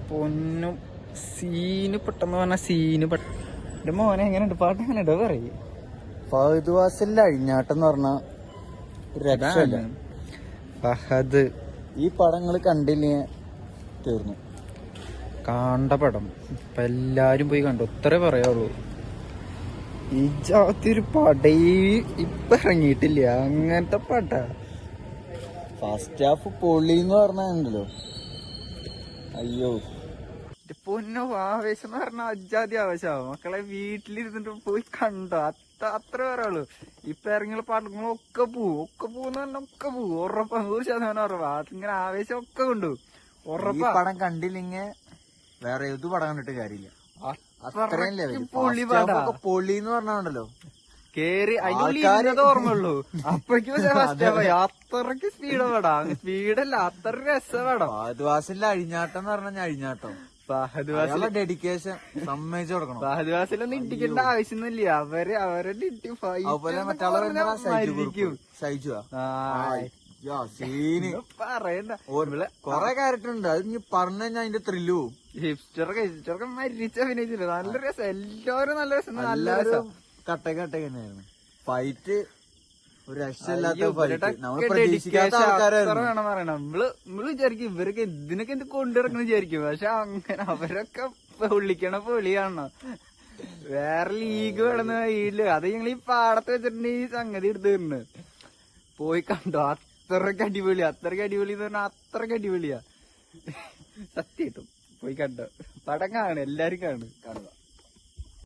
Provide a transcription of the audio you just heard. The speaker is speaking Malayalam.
പൊന്നും സീന് പെട്ടെന്ന് പറഞ്ഞ സീന് എന്റെ മോനെ എങ്ങനെയുണ്ട് പാട്ട് എങ്ങനെയുണ്ടോ പറയും. ഫഹദ് വാസിലിന്റെ അഴിഞ്ഞാട്ടം എന്ന് പറഞ്ഞ രക്ഷയില്ല. ഫഹദ് ഈ പടങ്ങൾ കണ്ടില്ലേ തീർന്നു. കാണ്ട പടം ഇപ്പൊ എല്ലാരും പോയി കണ്ടു, ഇത്രേ പറയാറുള്ളൂ. ഈ ജാതി പടേ ഇപ്പൊ ഇറങ്ങിയിട്ടില്ല, അങ്ങനത്തെ പട. ഫസ്റ്റ് ഹാഫ് പൊളി എന്ന് പറഞ്ഞുണ്ടല്ലോ, അയ്യോ പൊന്നോ ആവേശം എന്ന് പറഞ്ഞ അജാതി ആവേശമാവും. മക്കളെ വീട്ടിലിരുന്നിട്ട് പോയി കണ്ടോ, അത്ര പറയാളൂ. ഇപ്പൊ ഇറങ്ങിയ പാട്ടുകളൊക്കെ പോവെന്ന് പറഞ്ഞാൽ ഒക്കെ പോവും, ഉറപ്പാ, 100% ഉറപ്പാ. ഇങ്ങനെ ആവേശം ഒക്കെ കൊണ്ടു ഉറപ്പാ. പടം കണ്ടില്ലെങ്കിൽ വേറെ ഏത് പടം കണ്ടിട്ട് കാര്യമില്ല. പൊളി എന്ന് പറഞ്ഞാണ്ടല്ലോ കേറി അതിനുള്ളിൽ ഓർമ്മയുള്ളൂ. അപ്പോഴേക്കും അത്രക്ക് സ്പീഡ് വേടാ, സ്പീഡല്ല അത്ര രസം വേടാ. ഫഹദ് വാസിലിന്റെ അഴിഞ്ഞാട്ടം എന്ന് പറഞ്ഞാൽ അഴിഞ്ഞാട്ടം. ഫഹദ് വാസിൽ ഡെഡിക്കേഷൻ സമ്മതിച്ചു കൊടുക്കണം. ഫഹദ് വാസിലൊന്നും ഇടിക്കേണ്ട ആവശ്യമൊന്നുമില്ല. അവരെ പറയണ്ട. കൊറേ ക്യാരക്ടർ ഉണ്ട്, അത് ഇനി പറഞ്ഞു കഴിഞ്ഞാൽ അതിന്റെ ത്രില്ല് പോവും. ഹിപ്സ്റ്ററൊക്കെ മരിച്ച അഭിനയിച്ചില്ല, നല്ല രസം. എല്ലാവരും നല്ല രസം, നല്ല രസം. കട്ടക്ക് തന്നെയായിരുന്നു ഫൈറ്റ്. ഒരു രക്ഷയില്ലാത്ത വേണം പറയണം. നമ്മള് വിചാരിക്കും ഇവരൊക്കെ ഇതിനൊക്കെ എന്ത് കൊണ്ടിറക്കണം വിചാരിക്കും. പക്ഷെ അങ്ങനെ അവരൊക്കെ പൊള്ളിക്കണ പൊളിയാണ്. വേറെ ലീഗ് വേണമെന്ന് വീട്ടില് അത് ഞങ്ങൾ ഈ പാടത്ത് വെച്ചിട്ടുണ്ട് ഈ സംഗതി എടുത്ത് തരുന്നത്. പോയി കണ്ടോ, അത്രക്ക് അടിപൊളിയാ. അത്രക്ക് അടിപൊളി എന്ന് പറഞ്ഞാൽ അത്രക്ക് അടിപൊളിയാ. സത്യം പോയി കണ്ടോ, പടം കാണും, എല്ലാരും കാണുക.